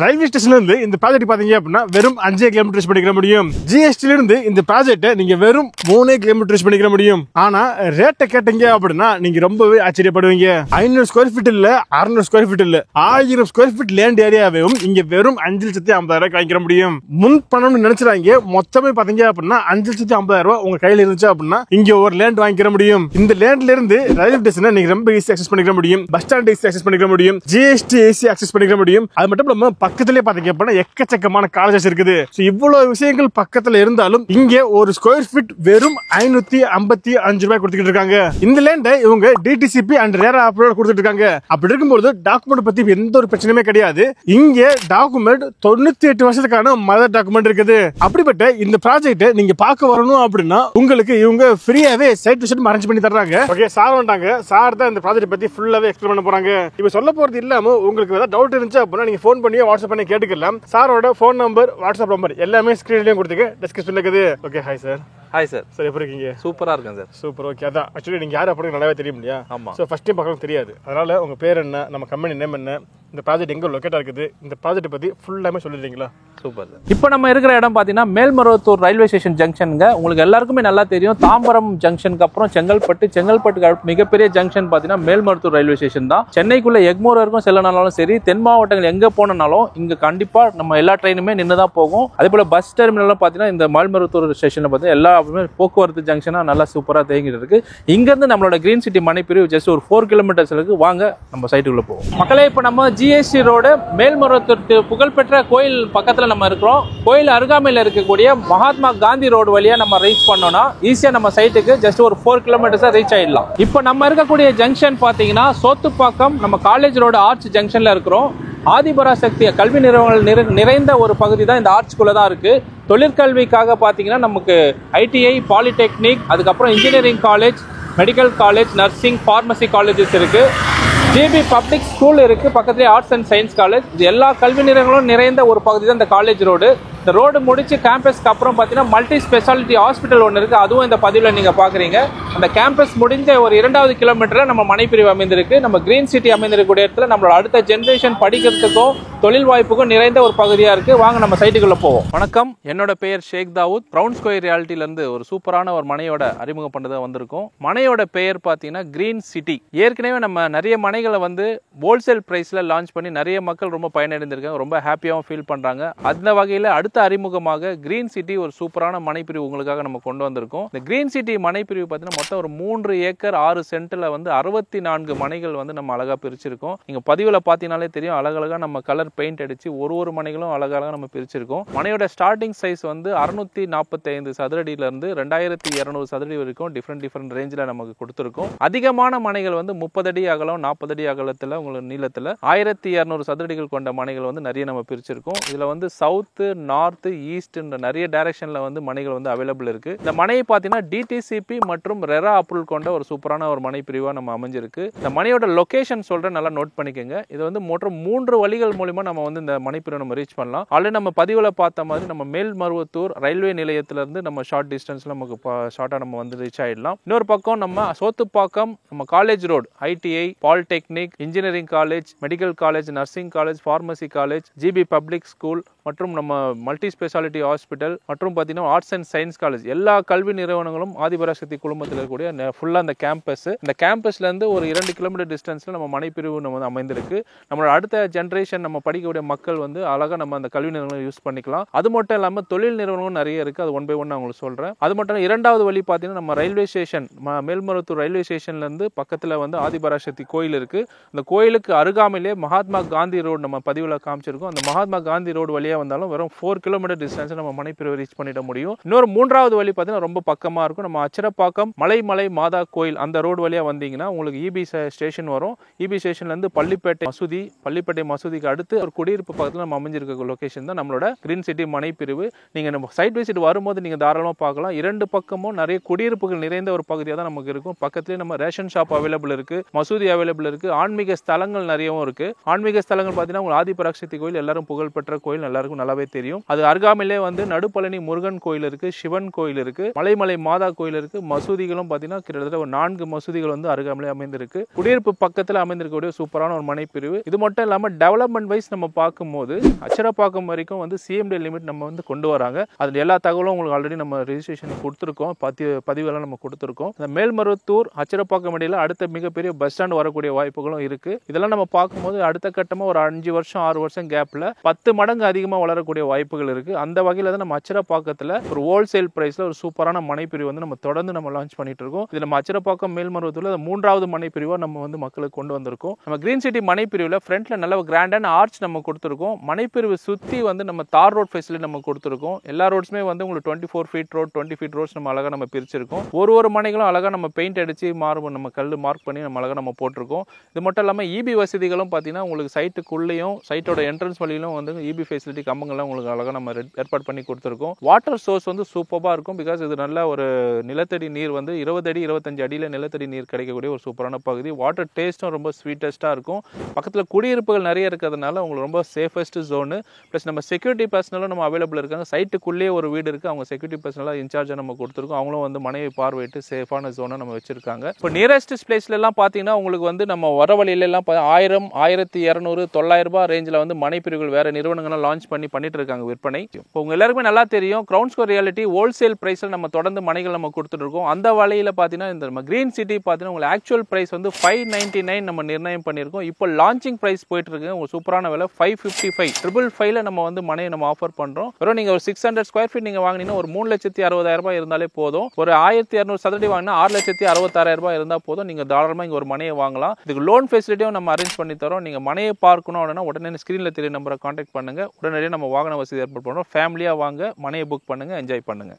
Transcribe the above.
Railway ஸ்டேஷன்ல இருந்து இந்த ப்ராஜெக்ட் பாத்தீங்க அப்படின்னா வெறும் 5 கிலோமீட்டர் ரீச் பண்ணிக்க முடியும். ஜிஎஸ்டில இருந்து இந்த ப்ராஜெக்ட்டை நீங்க வெறும் 3 கிலோமீட்டர் ரீச் பண்ணிக்க முடியும். ஆனா ரேட்டை கேட்டீங்க அப்படின்னா நீங்க ரொம்பவே ஆச்சரியப்படுவீங்க. 500 ஸ்கொயர் ஃபீட் இல்ல, 600 ஸ்கொயர் ஃபீட் இல்ல, 1000 ஸ்கொயர் ஃபீட் லேண்ட் ஏரியாவையும் இங்க வெறும் 5,50,000 வாங்கிக்க முடியும். முன் பணம்னு நினைச்சாங்க, மொத்தமே பாத்தீங்க அப்படின்னா 5,50,000 உங்க கையில இருந்துச்சு அப்படின்னா இங்க ஒரு லேண்ட் வாங்கிக்க முடியும். இந்த லேண்ட்ல இருந்து ரயில்வே ஸ்டேஷனை நீங்க ரொம்ப ஈஸி அக்சஸ் பண்ணிக்க முடியும். பஸ் ஸ்டாண்ட் ஈஸி அக்சஸ் பண்ணிக்க முடியும். ஜிஎஸ்டி ஈஸி அக்சஸ் பண்ணிக்க முடியும். அது மட்டும் இல்லாம பக்கத்திலே பாத்தீங்க அப்படின்னா எக்கச்சக்கமான காலேஜஸ் இருக்குது. இவ்வளவு விஷயங்கள் பக்கத்துல இருந்தாலும் இங்க ஒரு ஸ்கொயர் ஃபீட் வெறும் 555 ரூபாய் கொடுத்துட்டு இருக்காங்க. இந்த லேண்டை இவங்க டிடிசிபி அண்ட் ரேரா அப்ரூவல் கொடுத்துட்டு இருக்காங்க. அப்படி இருக்கும்போது டாக்குமெண்ட் பத்தி எந்த ஒரு பிரச்சனையுமே கிடையாது. இங்க டாக்குமெண்ட் 98 வருஷத்துக்கான மதர் டாக்குமெண்ட் இருக்குது. அப்படிப்பட்ட இந்த ப்ராஜெக்ட் நீங்க பார்க்க வரணும் அப்படின்னா உங்களுக்கு இவங்க ஃப்ரீயாவே சைட் விசிட் அரேஞ்ச் பண்ணி தர்றாங்க. ஓகே, சார் வந்துட்டாங்க. சார் தான் இந்த ப்ராஜெக்ட் பத்தி ஃபுல்லாவே எக்ஸ்பிளைன் பண்ண போறாங்க. இப்ப சொல்ல போறது இல்லாம உங்களுக்கு ஏதாவது டவுட் இருந்துச்சு அப்படின்னா நீங்க ஃபோன் பண்ணி வாட்ஸ்அப் பண்ணி கேட்டுக்கலாம். சாரோட ஃபோன் நம்பர், வாட்ஸ்அப் நம்பர் எல்லாமே ஸ்கிரீன்லயும் கொடுத்துக்க, டிஸ்கிரிப்ஷன்ல இருக்குது. Okay, hi sir. Hi sir. Sir எப்படி இருக்கீங்க? சூப்பரா இருக்கேன் சார். சூப்பர். ஓகே, அதான் ஆக்சுவலி நீங்க யாரு அப்படின்னு நல்லாவே தெரியும் இல்லையா? ஆமா. ஸோ ஃபர்ஸ்ட் டைம் பார்க்கலாம் தெரியாது. அதனால உங்க பேர் என்ன, நம்ம கம்பெனி நேம் என்ன, இந்த ப்ராஜெக்ட் எங்க லொக்கேட்டா இருக்குது, இந்த ப்ராஜெக்ட் பத்தி ஃபுல்லாமே சொல்லிடுறீங்களா? Super sir. இப்போ நம்ம இருக்கிற இடம் பார்த்தீங்கன்னா மேல்மருவத்தூர் ரயில்வே ஸ்டேஷன் ஜங்ஷனுங்க. உங்களுக்கு எல்லாருக்குமே நல்லா தெரியும், தாம்பரம் ஜங்ஷனுக்கு அப்புறம் செங்கல்பட்டுக்கு மிகப்பெரிய ஜங்ஷன் பார்த்தீங்கன்னா மேல்மருவத்தூர் ரயில்வே ஸ்டேஷன் தான். சென்னைக்குள்ள எக்மோர் வரைக்கும் செல்லனாலும் சரி, தென் மாவட்டங்கள் எங்கே போனாலும் இங்கே கண்டிப்பாக நம்ம எல்லா ட்ரெயினுமே நின்று தான் போகும். அதே போல் பஸ் டெர்மினல்லாம் பார்த்தீங்கன்னா இந்த மேல்மருவத்தூர் ஸ்டேஷனில் பார்த்தீங்கன்னா எல்லா போக்குவரத்து ஜங்ஷனாக நல்லா சூப்பராக தேங்கிட்டு இருக்கு. இங்கேருந்து நம்மளோட கிரீன் சிட்டி மனைப்பிரிவு ஜஸ்ட் ஒரு 4 கிலோமீட்டர்ஸ் இருக்கு. வாங்க நம்ம சைட்டுக்குள்ள போவோம். மக்களே, இப்போ நம்ம ஜிஎஸ்டி ரோடு மேல்மருவத்தூர் புகழ்பெற்ற கோயில் பக்கத்தில் நம்ம இருக்கிறோம். கோயில் அருகாமையில் இருக்கக்கூடிய மகாத்மா காந்தி ரோடு வழியா நம்ம ரீச் பண்ணோம்னா ஈஸியா நம்ம சைட்டுக்கு ஜஸ்ட் ஒரு 4 கிலோமீட்டர்ஸ் ரீச் ஆயிடலாம். இப்போ நம்ம இருக்கக்கூடிய ஜங்ஷன் பாத்தீங்கன்னா சோத்துப்பாக்கம் நம்ம காலேஜ் ரோடு ஆர்ச் ஜங்ஷன்ல இருக்கிறோம். ஆதிபராசக்தி கல்வி நிறுவனங்கள் நிறைந்த ஒரு பகுதி தான் இந்த ஆர்ச்சுக்குள்ள தான் இருக்கு. தொழிற்கல்விக்காக பாத்தீங்கன்னா நமக்கு ஐடிஐ, பாலிடெக்னிக், அதுக்கப்புறம் engineering college, medical college, nursing, pharmacy colleges இருக்கு. ஜிபி பப்ளிக் ஸ்கூல் இருக்கு. பக்கத்துலேயே ஆர்ட்ஸ் அண்ட் சயின்ஸ் காலேஜ். இது எல்லா கல்வி நிறுவனங்களும் நிறைந்த ஒரு பகுதி தான் இந்த காலேஜ் ரோடு. இந்த ரோடு முடிச்சு கேம்பஸ்க்கு அப்புறம் பார்த்தீங்கன்னா மல்டி ஸ்பெஷாலிட்டி ஹாஸ்பிட்டல் ஒன்று இருக்கு. அதுவும் இந்த பதிவில் நீங்க பாக்குறீங்க. அந்த கேம்பஸ் முடிஞ்ச ஒரு 2வது கிலோமீட்டர்ல நம்ம மனைப்பிரிவு அமைந்திருக்கு. நம்ம கிரீன் சிட்டி அமைந்திருக்கக்கூடிய இடத்துல நம்மளோட அடுத்த ஜென்ரேஷன் படிக்கிறதுக்கும் தொழில் வாய்ப்புக்கும் நிறைந்த ஒரு பகுதியா இருக்கு. வாங்க நம்ம சைட்டுக்குள்ள போவோம். வணக்கம், என்னோட பெயர் ஷேக் தாவூத். பிரவுன் ஸ்கொயர் ரியாலிட்டில இருந்து ஒரு சூப்பரான ஒரு மனையோட அறிமுகம் பண்ணதா வந்திருக்கோம். மனையோட பெயர் பார்த்தீங்கன்னா கிரீன் சிட்டி. ஏற்கனவே நம்ம நிறைய மனைகளை வந்து ஹோல்சேல் பிரைஸ்ல லான்ச் பண்ணி நிறைய மக்கள் ரொம்ப பயனடைந்திருக்காங்க. ரொம்ப ஹாப்பியாகவும் ஃபீல் பண்றாங்க. அந்த வகையில் அடுத்த அறிமுகமாக கிரீன் சிட்டி ஒரு சூப்பரான மனைப்பிரிவு உங்களுக்காக நம்ம கொண்டு வந்திருக்கோம். இந்த கிரீன் சிட்டி மனைப்பிரிவு பார்த்தீங்கன்னா மொத்தம் ஒரு 3 ஏக்கர் 6 சென்ட்ல வந்து 64 மனைகள் வந்து நம்ம அழகா பிரிச்சிருக்கோம். நீங்க பதிவுல பாத்தீங்கன்னாலே தெரியும், அழகழகா நம்ம கலர் பெயிண்ட் அடிச்சு ஒரு மனைகளும் அழகழகா நம்ம பிரிச்சிருக்கோம். மனையோட ஸ்டார்டிங் சைஸ் வந்து 645 சதுரடியில இருந்து 2200 சதுரடி வரைக்கும் டிஃப்ரெண்ட் ரேஞ்சில் நமக்கு கொடுத்துருக்கோம். அதிகமான மனைகள் வந்து 30 அடி அகலம், 40 அடி அகலத்துல உங்களுக்கு நீளத்துல 1200 சதுரடிகள் கொண்ட மனைகள் வந்து நிறைய நம்ம பிரிச்சிருக்கோம். இதுல வந்து சவுத், நார்த், ஈஸ்ட் நிறைய டைரக்ஷன்ல வந்து மனைகள் வந்து அவைலபிள் இருக்கு. இந்த மனையை பாத்தீங்கன்னா டிடிசிபி மற்றும் ரெரா அப்ரூவல் கொண்ட ஒரு சூப்பரான ஒரு மனை பிரிவா நம்ம அமைஞ்சிருக்கு. இந்த மனையோட லொகேஷன் சொல்றேன், நல்லா நோட் பண்ணிக்கோங்க. இது வந்து மொத்தம் 3 வழிகள் மூலமா நம்ம வந்து இந்த மனைப்பிரிவை நம்ம ரீச் பண்ணலாம். ஆல்ரெடி நம்ம பதிவுல பார்த்த மாதிரி நம்ம மேல்மருவத்தூர் ரயில்வே நிலையத்துல இருந்து நம்ம ஷார்ட் டிஸ்டன்ஸ்ல நமக்கு ஷார்ட்டா நம்ம வந்து ரீச் ஆயிடலாம். இன்னொரு பக்கம் நம்ம சோத்துப்பாக்கம் நம்ம college road, ITI, polytechnic, engineering college, medical college, nursing college, pharmacy college, GB public school மற்றும் நம்ம மல்டி ஸ்பெஷாலிட்டி ஹாஸ்பிட்டல் மற்றும் பார்த்தீங்கன்னா ஆர்ட்ஸ் அண்ட் சயின்ஸ் காலேஜ் எல்லா கல்வி நிறுவனங்களும் ஆதிபராசக்தி குழுமத்தில் இருக்கக்கூடிய ஃபுல்லாக அந்த கேம்பஸ். இந்த கேம்பஸ்லேருந்து ஒரு 2 கிலோமீட்டர் டிஸ்டன்ஸில் நம்ம மனைப்பிரிவு நம்ம வந்து அமைந்திருக்கு. நம்மளோட அடுத்த ஜென்ரேஷன் நம்ம படிக்கக்கூடிய மக்கள் வந்து அழகாக நம்ம அந்த கல்வி நிறுவனங்களை யூஸ் பண்ணிக்கலாம். அது மட்டும் இல்லாமல் தொழில் நிறுவனங்களும் நிறைய இருக்குது. அது 1 by 1 நான் உங்களுக்கு சொல்கிறேன். அது மட்டும் 2வது வழி பார்த்தீங்கன்னா நம்ம ரயில்வே ஸ்டேஷன், மேல்மருவத்தூர் ரயில்வே ஸ்டேஷன்லேருந்து பக்கத்தில் வந்து ஆதிபராசக்தி கோயில் இருக்குது. அந்த கோயிலுக்கு அருகாமையிலே மகாத்மா காந்தி ரோடு நம்ம பதிவில் காமிச்சிருக்கோம். அந்த மகாத்மா காந்தி ரோடு வழியாக வந்தாலும் வெறும் 4 கிலோமீட்டர் டிஸ்டன்ஸ் நம்ம மனைப்பிரிவை ரீச் பண்ணிட முடியும். இன்னொரு 3வது வழி பார்த்தீங்கன்னா ரொம்ப பக்கமா இருக்கும். நம்ம அச்சரப்பாக்கம் மலை மாதா கோயில் அந்த ரோடு வழியா வந்தீங்கன்னா உங்களுக்கு இபி ஸ்டேஷன் வரும். இபி ஸ்டேஷன்ல இருந்து பள்ளிப்பேட்டை மசூதிக்கு அடுத்து ஒரு குடியிருப்பு பக்கத்தில் நம்ம அமைஞ்சிருக்க லொகேஷன் தான் நம்மளோட கிரீன் சிட்டி மனைப்பிரிவு. நீங்க நம்ம சைட் விசிட் வரும்போது நீங்க தாராளமாக பார்க்கலாம். 2 பக்கமும் நிறைய குடியிருப்புகள் நிறைந்த ஒரு பகுதியாக தான் நமக்கு இருக்கும். பக்கத்துலேயே நம்ம ரேஷன் ஷாப் அவைலபிள் இருக்கு, மசூதி அவைலபிள் இருக்கு, ஆன்மீக ஸ்தலங்கள் நிறையவும் இருக்கு. ஆன்மீக ஸ்தலங்கள் பார்த்தீங்கன்னா உங்களுக்கு ஆதிபராசக்தி கோயில் எல்லாரும் புகழ்பெற்ற கோயில், எல்லாரும் எல்லாருக்கும் நல்லாவே தெரியும். அது அருகாமையிலே வந்து நடுப்பழனி முருகன் கோயில் இருக்கு, சிவன் கோயில் இருக்கு, மலைமலை மாதா கோயில் இருக்கு. மசூதிகளும் பார்த்தீங்கன்னா கிட்டத்தட்ட ஒரு 4 மசூதிகள் வந்து அருகாமையிலே அமைந்திருக்கு. குடியிருப்பு பக்கத்தில் அமைந்திருக்கக்கூடிய சூப்பரான ஒரு மனை பிரிவு. இது மட்டும் இல்லாமல் டெவலப்மெண்ட் வைஸ் நம்ம பார்க்கும்போது அச்சரப்பாக்கம் வரைக்கும் வந்து சிஎம்டி லிமிட் நம்ம வந்து கொண்டு வராங்க. அதில் எல்லா தகவலும் உங்களுக்கு ஆல்ரெடி நம்ம ரெஜிஸ்ட்ரேஷன் கொடுத்துருக்கோம், பதிவெல்லாம் நம்ம கொடுத்துருக்கோம். இந்த மேல்மருவத்தூர் அச்சரப்பாக்கம் இடையில அடுத்த மிகப்பெரிய பஸ் ஸ்டாண்ட் வரக்கூடிய வாய்ப்புகளும் இருக்கு. இதெல்லாம் நம்ம பார்க்கும்போது அடுத்த கட்டமாக ஒரு 5 வருஷம் 6 வருஷம் கேப்ல 10 மடங்கு அதிகமாக வளரக்கூடிய வாய்ப்புகள் இருக்கு. அந்த வகையில் தான் நம்ம அச்சரப்பாக்கத்தில் ஒரு ஹோல்சேல் பிரைஸ்ல ஒரு சூப்பரான மனைப்பிரிவு வந்து நம்ம தொடர்ந்து நம்ம லான்ச் பண்ணிட்டு இருக்கோம். இது நம்ம அச்சரப்பாக்கம் மேல்மருவத்தூர்ல 3வது மனைப்பிரிவா நம்ம வந்து மக்களுக்கு கொண்டு வந்திருக்கோம். நம்ம கிரீன் சிட்டி மனைப்பிரிவுல ஃப்ரண்ட்ல நல்ல கிராண்டான ஆர்ச் நம்ம கொடுத்துருக்கோம். மனைப்பிரிவு சுத்தி வந்து நம்ம தார் ரோட் ஃபெசிலிட்டி நம்ம கொடுத்துருக்கோம். எல்லா ரோட்ஸுமே வந்து உங்களுக்கு 24 ஃபீட் ரோட் 20 ஃபீட் ரோட்ஸ் நம்ம அழகா நம்ம பிரிச்சிருக்கோம். ஒரு மனைகளும் அழகா நம்ம பெயிண்ட் அடிச்சு நம்ம கல் மார்க் பண்ணி நம்ம அழகா நம்ம போட்டிருக்கோம். இது மட்டும் இல்லாமல் இபி வசதிகளும் பார்த்தீங்கன்னா உங்களுக்கு சைட்டுக்குள்ளேயும் சைட்டோட என்ட்ரன்ஸ் வழியிலும் வந்து இபி ஃபெசிலிட்டி கம்பங்கள்லாம் உங்களுக்கு அழகாக நம்ம ஏற்பாடு பண்ணி கொடுத்துருக்கோம். வாட்டர் சோர்ஸ் வந்து சூப்பராக இருக்கும். பிகாஸ் இது நல்ல ஒரு நிலத்தடி நீர் வந்து 20 அடி 25 அடியில் நிலத்தடி நீர் கிடைக்கக்கூடிய ஒரு சூப்பரான பகுதி. வாட்டர் டேஸ்ட்டும் ரொம்ப ஸ்வீட்டஸ்ட்டாக இருக்கும். பக்கத்தில் குடியிருப்புகள் நிறைய இருக்கிறதுனால உங்களுக்கு ரொம்ப சேஃபஸ்ட் ஜோனு. ப்ளஸ் நம்ம செக்யூரிட்டி பர்சனலும் நம்ம அவைலபிள் இருக்காங்க. சைட்டுக்குள்ளேயே ஒரு வீடு இருக்குது, அவங்க செக்யூரிட்டி பர்சனலாக இன்சார்ஜாக நம்ம கொடுத்துருக்கோம். அவங்களும் வந்து மனைவி பார்வையிட்டு சேஃபான ஜோனை நம்ம வச்சிருக்காங்க. இப்போ நியரஸ்ட் பிளேஸ்லாம் பார்த்தீங்கன்னா உங்களுக்கு வந்து நம்ம வர வழியிலெல்லாம் 1000 1200 900 ரூபாய் ரேஞ்சில் வந்து மனைப்பிரிவுகள் வேற நிறுவனங்கள்லாம் லான்ச் பண்ணிட்டு இருக்காங்க விற்பனை. இப்போ உங்க எல்லாருக்குமே நல்லா தெரியும் கிரவுண்ட் ஸ்கொயர் ரியாலிட்டி ஹோல்சேல் பிரைஸில் நம்ம தொடர்ந்து மனைகள் நம்ம கொடுத்துட்டு இருக்கோம். அந்த வழியில் பார்த்தீங்கன்னா இந்த நம்ம கிரீன் சிட்டி பார்த்தீங்கன்னா உங்களுக்கு ஆக்சுவல் பிரைஸ் வந்து 599 நம்ம நிர்ணயம் பண்ணியிருக்கோம். இப்போ லான்ச்சிங் பிரைஸ் போயிட்டு இருக்கு. உங்களுக்கு சூப்பரான விலை 555 555 நம்ம வந்து மனையை நம்ம ஆஃபர் பண்றோம். வெறும் நீங்க ஒரு 600 ஸ்கொயர் ஃபீட் நீங்க வாங்கினீங்கன்னா ஒரு 3,60,000 ரூபாய் இருந்தாலே போதும். ஒரு 1200 சதுரடி வாங்கினா 6,66,000 ரூபாய் இருந்தால் போதும். நீங்க தாராளமா இங்க ஒரு மனையை வாங்கலாம். இதுக்கு லோன் ஃபெசிலிட்டியும் நம்ம அரேஞ்ச் பண்ணி தரோம். நீங்க மனையை பார்க்கணும் அப்படின்னா உடனே ஸ்கிரீன்ல தெரிய நம்பரை கான்டாக்ட் பண்ணுங்க. உடனடியாக நம்ம வாகன வசதி ஏற்பாடு பண்றோம். ஃபேமிலியா வாங்க, மனையை புக் பண்ணுங்க, என்ஜாய் பண்ணுங்க.